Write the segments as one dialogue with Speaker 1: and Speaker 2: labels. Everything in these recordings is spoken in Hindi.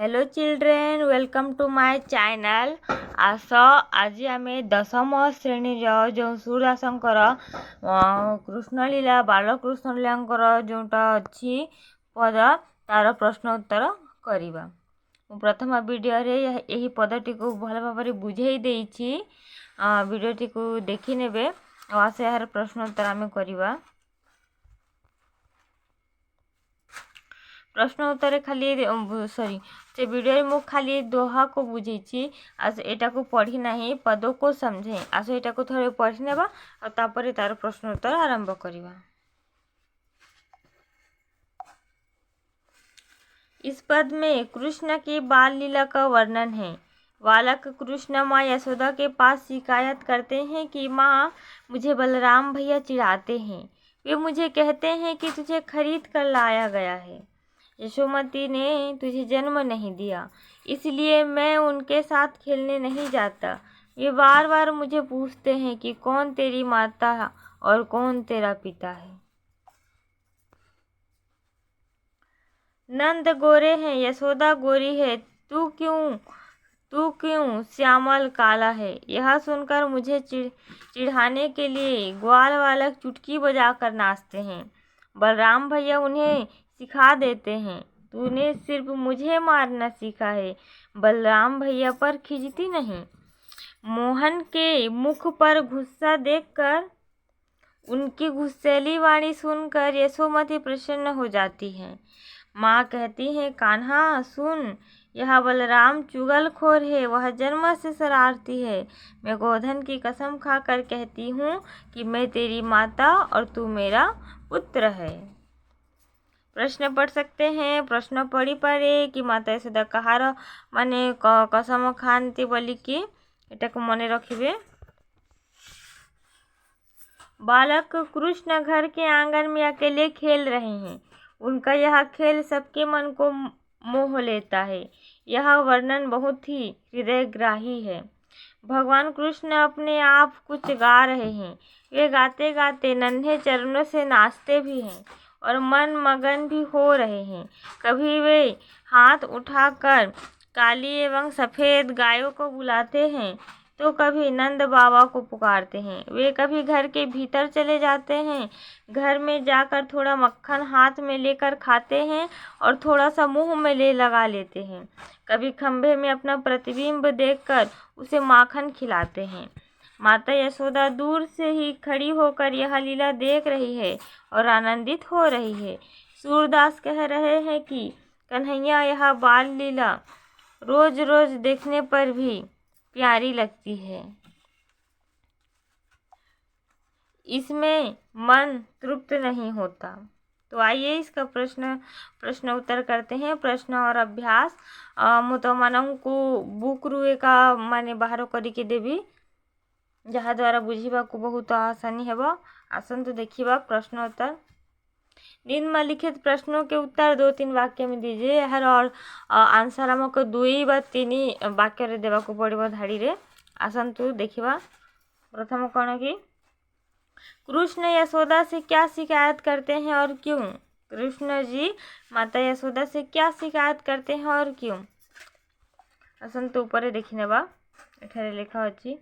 Speaker 1: Hello children, welcome to my channel. आज आमे दशम श्रेणी जो सूरदासंकर कृष्णलीला बालकृष्ण लीलांकर जोटा अच्छी पद तार प्रश्न उत्तर करिबा। प्रथम वीडियो रे यही पदटी को भल भाव बुझे देइछि। वीडियोटी को देखि नेबे आसे यार प्रश्न उत्तर आमे करिबा। प्रश्न उत्तर खाली से वीडियो में खाली दोहा को बुझेछि। आस एटा को पढ़ी नहीं, पदों को समझे। आस एटा को थोड़े पढ़ी नेबा और तापर तार प्रश्न उत्तर आरंभ करिबा। इस पद में कृष्ण की बाल लीला का वर्णन है। बालक कृष्ण माँ यशोदा के पास शिकायत करते हैं कि माँ, मुझे बलराम भैया चिढ़ाते हैं। वे मुझे कहते हैं कि तुझे खरीद कर लाया गया है। यशोमती ने तुझे जन्म नहीं दिया, इसलिए मैं उनके साथ खेलने नहीं जाता। वे बार बार मुझे पूछते हैं कि कौन तेरी माता और कौन तेरा पिता है। नंद गोरे हैं, यशोदा गोरी है, तू क्यों श्यामल काला है। यह सुनकर मुझे चिढ़ाने के लिए ग्वाल बालक चुटकी बजाकर नाचते हैं। बलराम भैया उन्हें सिखा देते हैं। तूने सिर्फ मुझे मारना सीखा है, बलराम भैया पर खिजती नहीं। मोहन के मुख पर गुस्सा देखकर, उनकी गुस्सैली वाणी सुनकर यशोमती प्रसन्न हो जाती है। माँ कहती है, कान्हा सुन, यह बलराम चुगलखोर है, वह जन्म से शरारती है। मैं गोधन की कसम खाकर कहती हूँ कि मैं तेरी माता और तू मेरा पुत्र है। प्रश्न पढ़ सकते हैं। प्रश्न पढ़ी पारे कि माता यशोदा कहार माने कसम खाती बोलिकी एटा को मने रखिबे। बालक कृष्ण घर के आंगन में अकेले खेल रहे हैं। उनका यह खेल सबके मन को मोह लेता है। यह वर्णन बहुत ही हृदयग्राही है। भगवान कृष्ण अपने आप कुछ गा रहे हैं। वे गाते गाते नन्हे चरणों से नाचते भी हैं और मन मगन भी हो रहे हैं। कभी वे हाथ उठाकर काली एवं सफ़ेद गायों को बुलाते हैं, तो कभी नंद बाबा को पुकारते हैं। वे कभी घर के भीतर चले जाते हैं, घर में जाकर थोड़ा मक्खन हाथ में लेकर खाते हैं और थोड़ा सा मुंह में लगा लेते हैं। कभी खंभे में अपना प्रतिबिंब देखकर उसे माखन खिलाते हैं। माता यशोदा दूर से ही खड़ी होकर यह लीला देख रही है और आनंदित हो रही है। सूरदास कह रहे हैं कि कन्हैया, यह बाल लीला रोज रोज देखने पर भी प्यारी लगती है। इसमें मन तृप्त नहीं होता। तो आइए इसका प्रश्न उत्तर करते हैं। प्रश्न और अभ्यास मुतो मानंकु बुक रुए का माने बाहर करिके देवी, जहाँ द्वारा बुझीबा को बहुत आसानी हेबा। आसंतु देखिबा प्रश्न उत्तर। निम्न में लिखित प्रश्नों के उत्तर 2-3 वाक्य में दीजिए। यार और आंसर हमको 2 बा 3 वाक्य रे देवा को पड़िबो धाड़ी रे। आसंतु देखिबा। प्रथम कौन कि कृष्ण यशोदा से क्या शिकायत करते हैं और क्यों। कृष्ण जी माता यशोदा से क्या शिकायत करते हैं और क्यों। आसंतु ऊपर देखिने बा एठारे लिखा अछि,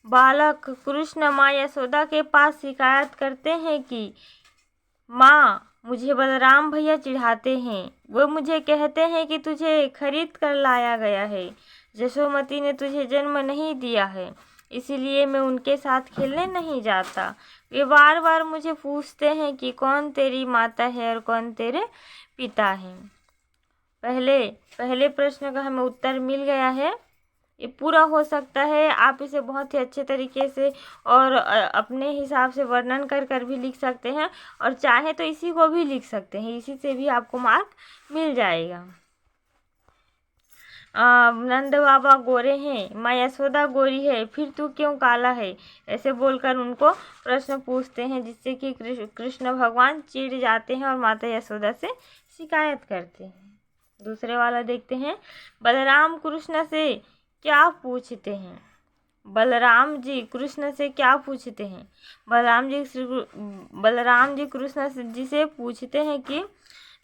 Speaker 1: बालक कृष्ण माँ यशोदा के पास शिकायत करते हैं कि माँ, मुझे बलराम भैया चिढ़ाते हैं। वो मुझे कहते हैं कि तुझे खरीद कर लाया गया है। यशोमती ने तुझे जन्म नहीं दिया है, इसलिए मैं उनके साथ खेलने नहीं जाता। वे बार बार मुझे पूछते हैं कि कौन तेरी माता है और कौन तेरे पिता है। पहले प्रश्न का हमें उत्तर मिल गया है। ये पूरा हो सकता है, आप इसे बहुत ही अच्छे तरीके से और अपने हिसाब से वर्णन कर भी लिख सकते हैं, और चाहे तो इसी को भी लिख सकते हैं। इसी से भी आपको मार्क मिल जाएगा। नंद बाबा गोरे हैं, माँ यशोदा गोरी है, फिर तू क्यों काला है। ऐसे बोलकर उनको प्रश्न पूछते हैं, जिससे कि कृष्ण भगवान चिढ़ जाते हैं और माता यशोदा से शिकायत करते हैं। दूसरे वाला देखते हैं। बलराम कृष्ण से क्या पूछते हैं। बलराम जी कृष्ण से क्या पूछते हैं। बलराम जी कृष्ण जी से पूछते हैं कि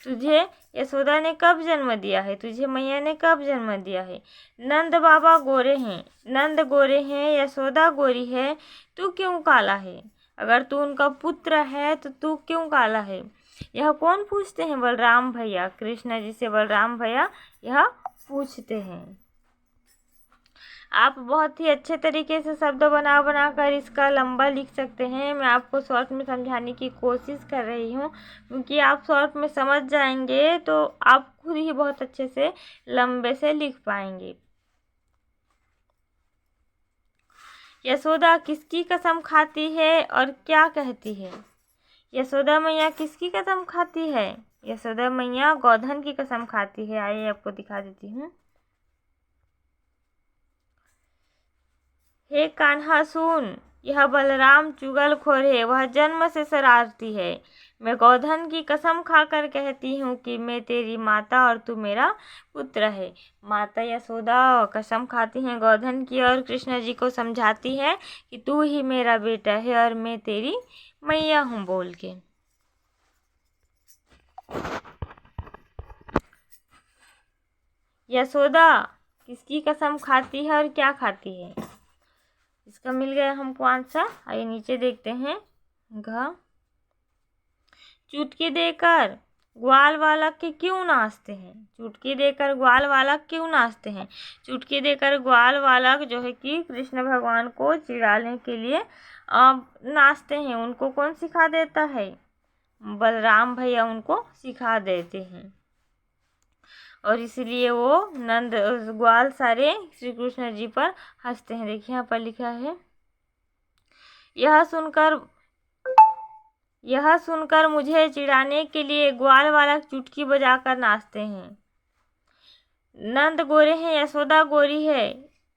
Speaker 1: तुझे यशोदा ने कब जन्म दिया है, तुझे मैया ने कब जन्म दिया है। नंद बाबा गोरे हैं, नंद गोरे हैं, यशोदा गोरी है, तू क्यों काला है। अगर तू उनका पुत्र है तो तू क्यों काला है। यह कौन पूछते हैं, बलराम भैया। कृष्ण जी से बलराम भैया यह पूछते हैं। आप बहुत ही अच्छे तरीके से शब्द बना बना कर इसका लंबा लिख सकते हैं। मैं आपको शॉर्ट में समझाने की कोशिश कर रही हूँ, क्योंकि आप शॉर्ट में समझ जाएंगे तो आप खुद ही बहुत अच्छे से लंबे से लिख पाएंगे। यशोदा किसकी कसम खाती है और क्या कहती है। यशोदा मैया किसकी कसम खाती है। यशोदा मैया गोधन की कसम खाती है। आइए आपको दिखा देती हूँ। हे कान्हा सुन, यह बलराम चुगलखोर है, वह जन्म से शरारती है। मैं गोधन की कसम खाकर कहती हूँ कि मैं तेरी माता और तू मेरा पुत्र है। माता यशोदा कसम खाती हैं गोधन की और कृष्ण जी को समझाती है कि तू ही मेरा बेटा है और मैं तेरी मैया हूँ बोल के। यशोदा किसकी कसम खाती है और क्या खाती है। इसका मिल गया हमको आंसर। आइए नीचे देखते हैं। घ चुटकी देकर ग्वाल वाला के क्यों नाचते हैं। चुटकी देकर ग्वाल वाला क्यों नाचते हैं। चुटकी देकर ग्वाल वाला जो है कि कृष्ण भगवान को चिढ़ाने के लिए नाचते हैं। उनको कौन सिखा देता है, बलराम भैया उनको सिखा देते हैं। और इसलिए वो नंद ग्वाल सारे श्री कृष्ण जी पर हंसते हैं। देखिए यहाँ पर लिखा है, यह सुनकर मुझे चिढ़ाने के लिए ग्वाल वाला चुटकी बजाकर नाचते हैं। नंद गोरे हैं, यशोदा गोरी है,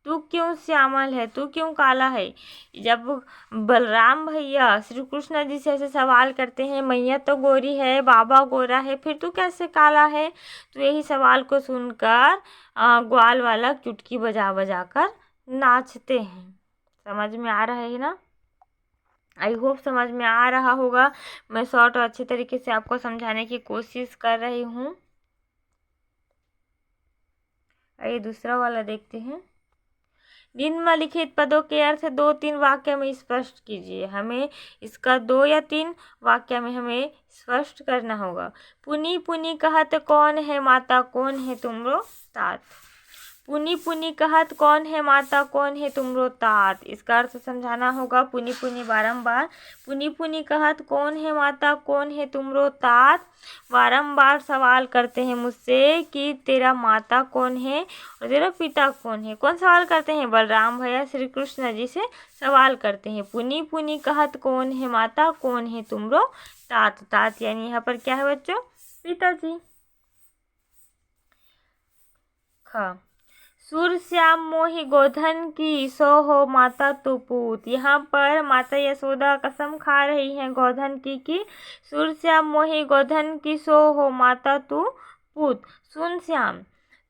Speaker 1: तू क्यों श्यामल है, तू क्यों काला है। जब बलराम भैया श्री कृष्ण जी से ऐसे सवाल करते हैं, मैया तो गोरी है, बाबा गोरा है, फिर तू कैसे काला है। तो यही सवाल को सुनकर ग्वाल वाला चुटकी बजा बजा कर नाचते हैं। समझ में आ रहा है ना। आई होप समझ में आ रहा होगा। मैं शॉर्ट और अच्छे तरीके से आपको समझाने की कोशिश कर रही हूँ। आइए दूसरा वाला देखते हैं। निम्नलिखित पदों के अर्थ 2-3 वाक्य में स्पष्ट कीजिए। हमें इसका 2 या 3 वाक्य में हमें स्पष्ट करना होगा। पुनी पुनी कहत कौन है माता, कौन है तुमरो तात। पुनी पुनी कहत कौन है माता, कौन है तुमरो तात। इसका अर्थ समझाना होगा। पुनी पुनी बारंबार, पुनी पुनी कहत कौन है माता, कौन है तुमरो तात। बारंबार सवाल करते हैं मुझसे कि तेरा माता कौन है और तेरा पिता कौन है। कौन सवाल करते हैं, बलराम भैया श्री कृष्ण जी से सवाल करते हैं। पुनी पुनी कहत कौन है माता, कौन है तुमरो तात। तात यानी यहाँ पर क्या है बच्चों, पिताजी। ख सुर श्याम मोहि गोधन की, सो हो माता तू पूत। यहाँ पर माता यशोदा कसम खा रही हैं गोधन की कि सुर श्याम मोहि गोधन की, सो हो माता तू पूत। सुन श्याम,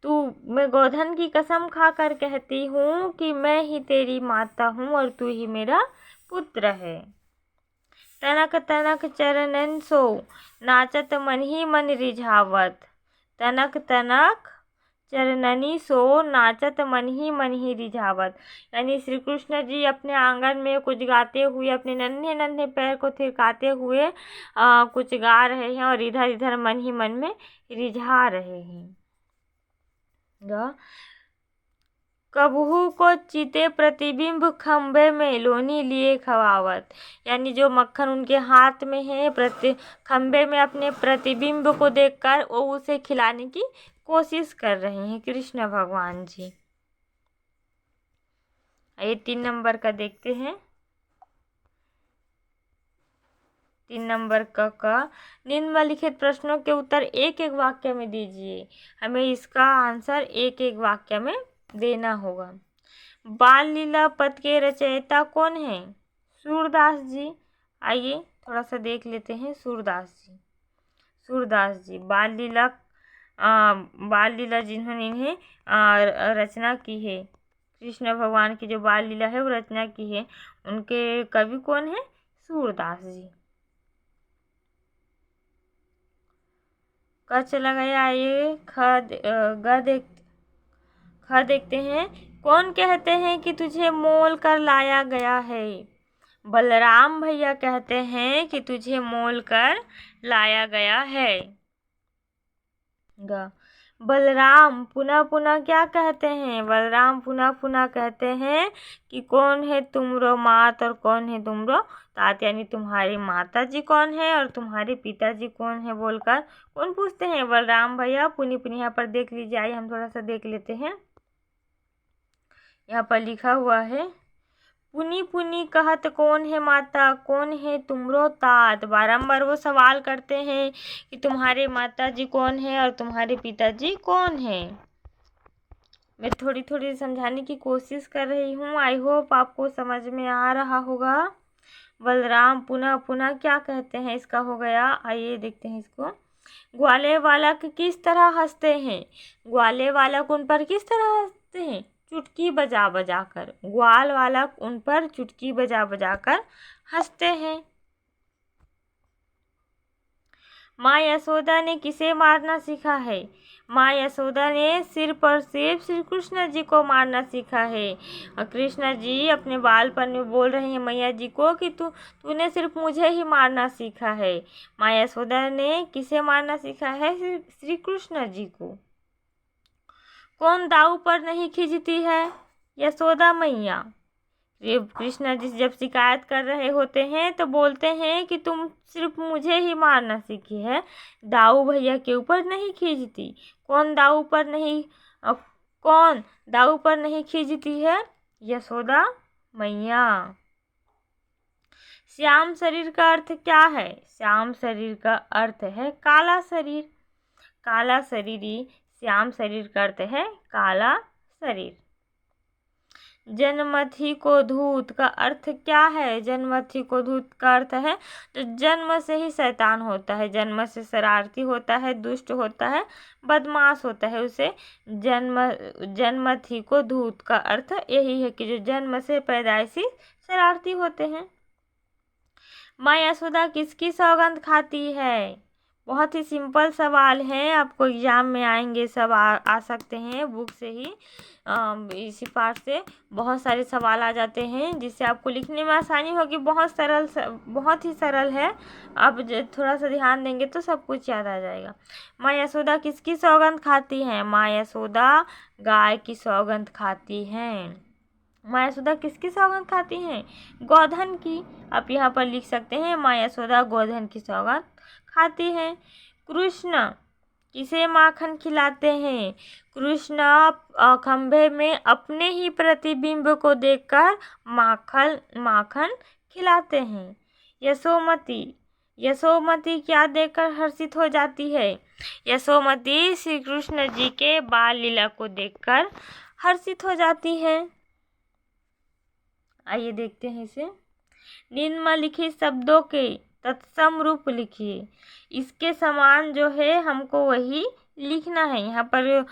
Speaker 1: मैं गोधन की कसम खा कर कहती हूँ कि मैं ही तेरी माता हूँ और तू ही मेरा पुत्र है। तनक तनक चरणन सो, नाचत मन ही मन रिझावत। तनक तनक चरणनी सो, नाचत मन ही रिझावत। यानी श्री कृष्ण जी अपने आंगन में कुछ गाते हुए, अपने नन्हे नन्हे पैर को थिरकाते हुए कुछ गा रहे हैं और इधर इधर मन ही मन में रिझा रहे हैं। कबहू को चीते प्रतिबिंब खंभे में, लोनी लिए खवावत। यानी जो मक्खन उनके हाथ में है, खंभे में अपने प्रतिबिंब को देखकर वो उसे खिलाने की कोशिश कर रहे हैं कृष्ण भगवान जी। ये 3 नंबर का देखते हैं। 3 नंबर का निम्नलिखित प्रश्नों के उत्तर एक एक वाक्य में दीजिए। हमें इसका आंसर एक एक वाक्य में देना होगा। बाल लीला पद के रचयिता कौन है, सूरदास जी। आइए थोड़ा सा देख लेते हैं। सूरदास जी बाल लीला जिन्होंने इन्हें रचना की है, कृष्ण भगवान की जो बाल लीला है वो रचना की है, उनके कवि कौन है, सूरदास जी। क चला गया। ये ख देखते हैं। कौन कहते हैं कि तुझे मोल कर लाया गया है? बलराम भैया कहते हैं कि तुझे मोल कर लाया गया है। ग बलराम पुनः पुनः क्या कहते हैं? बलराम पुनः पुनः कहते हैं कि कौन है तुमरो मात और कौन है तुमरो तात, यानी तुम्हारी माता जी कौन है और तुम्हारे पिताजी कौन है बोलकर कौन पूछते हैं? बलराम भैया। पुनी पुनी यहाँ पर देख लीजिए। आइए हम थोड़ा सा देख लेते हैं। यहाँ पर लिखा हुआ है, पुनी पुनी कहत कौन है माता, कौन है तुमरो तात। बारंबार वो सवाल करते हैं कि तुम्हारे माता जी कौन है और तुम्हारे पिताजी कौन है। मैं थोड़ी थोड़ी समझाने की कोशिश कर रही हूँ। आई होप आपको समझ में आ रहा होगा। बलराम पुनः पुनः क्या कहते हैं, इसका हो गया। आइए देखते हैं इसको। ग्वाले वाला किस तरह हंसते हैं? ग्वाले वाला उन पर किस तरह हंसते हैं? चुटकी बजा बजा कर। ग्वाल वाला उन पर चुटकी बजा बजा कर हंसते हैं। माँ यशोदा ने किसे मारना सीखा है? माँ यशोदा ने सिर्फ और सिर्फ श्री कृष्ण जी को मारना सीखा है। और कृष्ण जी अपने बालपन में बोल रहे हैं मैया जी को कि तूने सिर्फ मुझे ही मारना सीखा है। माँ यशोदा ने किसे मारना सीखा है? श्री कृष्ण जी को। कौन दाऊ पर नहीं खींचती है? यशोदा मैया। कृष्ण जी जब शिकायत कर रहे होते हैं तो बोलते हैं कि तुम सिर्फ मुझे ही मारना सीखी है, दाऊ भैया के ऊपर नहीं खींचती। कौन दाऊ पर नहीं खींचती है? यशोदा मैया। श्याम शरीर का अर्थ क्या है? श्याम शरीर का अर्थ है काला शरीर। काला शरीरी श्याम शरीर का अर्थ है काला शरीर। जन्मथी को धूत का अर्थ क्या है? जन्मथी को धूत का अर्थ है जो जन्म से ही शैतान होता है, जन्म से शरारती होता है, दुष्ट होता है, बदमाश होता है, उसे जन्मथी को धूत का अर्थ यही है कि जो जन्म से पैदाइशी शरारती होते हैं। माँ यशोदा किसकी सौगंध खाती है? बहुत ही सिंपल सवाल है, आपको एग्जाम में आएंगे, सब आ सकते हैं बुक से ही। इसी पार्ट से बहुत सारे सवाल आ जाते हैं जिससे आपको लिखने में आसानी होगी। बहुत ही सरल है। आप थोड़ा सा ध्यान देंगे तो सब कुछ याद आ जाएगा। माँ यशोदा किसकी सौगंध खाती हैं? माँ यशोदा गाय की सौगंध खाती हैं। माँ यशोदा किसकी सौगंध खाती हैं? गोधन की। आप यहाँ पर लिख सकते हैं माँ यशोदा गोधन की सौगंध खाती हैं। कृष्ण किसे माखन खिलाते हैं? कृष्ण खंभे में अपने ही प्रतिबिंब को देखकर माखन खिलाते हैं। यशोमती क्या देखकर हर्षित हो जाती है? यशोमती श्री कृष्ण जी के बाल लीला को देखकर हर्षित हो जाती है। आइए देखते हैं इसे। निम्नलिखित शब्दों के तत्सम रूप लिखिए। इसके समान जो है हमको वही लिखना है। यहाँ पर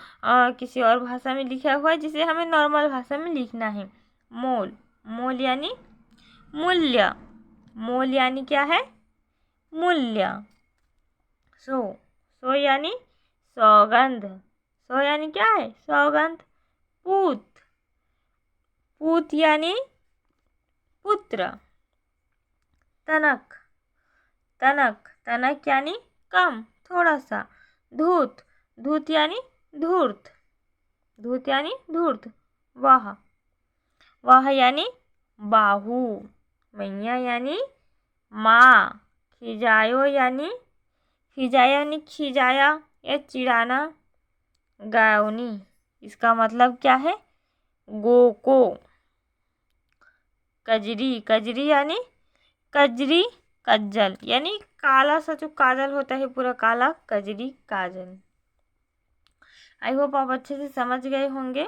Speaker 1: किसी और भाषा में लिखा हुआ है जिसे हमें नॉर्मल भाषा में लिखना है। मोल यानी मूल्य। मोल यानी क्या है? मूल्य। सो यानी सौगंध। सो यानी क्या है? सौगंध। पूत यानी पुत्र। तनक यानी कम, थोड़ा सा। धूत यानी धूर्त। वाह यानी बाहु। मैया यानी माँ। खिजाया यानी खिजाया या चिढ़ाना। गायनी इसका मतलब क्या है? को। कजरी यानी कज्जल यानी काला सा जो काजल होता है पूरा काला, कजरी काजल। आई होप आप अच्छे से समझ गए होंगे।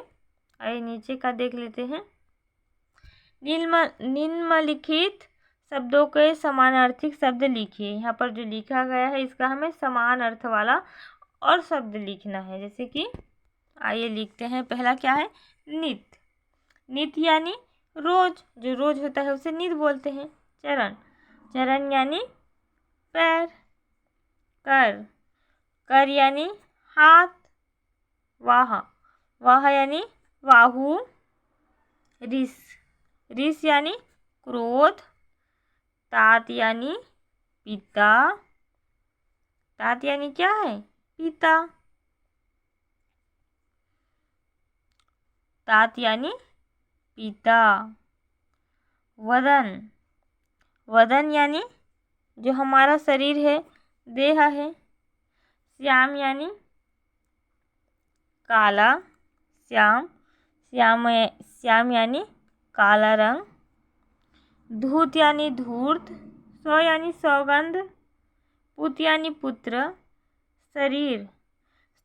Speaker 1: आइए नीचे का देख लेते हैं। निम्नलिखित शब्दों के समानार्थी शब्द लिखिए। यहाँ पर जो लिखा गया है इसका हमें समान अर्थ वाला और शब्द लिखना है। जैसे कि आइए लिखते हैं। पहला क्या है? नित यानी रोज, जो रोज होता है उसे नित बोलते हैं। चरण यानी पैर। कर यानी हाथ, वाह, वाह यानी बाहु, रिस, रिस यानी क्रोध, तात यानी पिता, तात यानी क्या है, पिता, तात यानी पिता। वदन, वदन यानी जो हमारा शरीर है, देह है। श्याम यानी काला, श्याम, श्याम, श्याम यानी काला रंग। धूत यानी धूर्त, सौ यानी सौगंध, पुत यानी पुत्र। शरीर,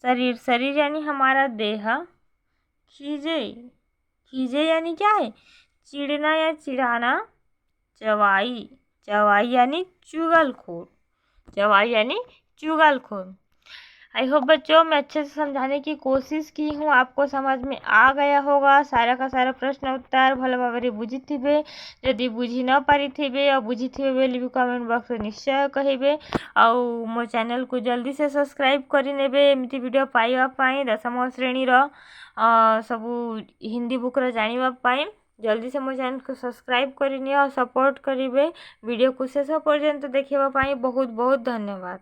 Speaker 1: शरीर, शरीर यानी हमारा देह। खीजे, खीजे यानी क्या है, चिढ़ना या चिढ़ाना। चवाई, चवाई यानी चुगलखोर, चवाई यानी चुगलखोर। आई होप बच्चों मैं अच्छे से समझाने की कोशिश की हूँ, आपको समझ में आ गया होगा। सारा का सारा प्रश्न उत्तर भल भाव बुझीथे। यदि बुझी न पारी थे और बुझीथे बोली कमेंट बॉक्स में निश्चय कहे। आउ मो चैनल को जल्दी से सब्सक्राइब करने एमती वीडियो पाइबा दशम श्रेणी सबू हिंदी बुक जानापी जल्दी से मो चैनल को सब्सक्राइब करनी और सपोर्ट करेंगे। वीडियो को शेष पर्यंत देखा बहुत बहुत धन्यवाद।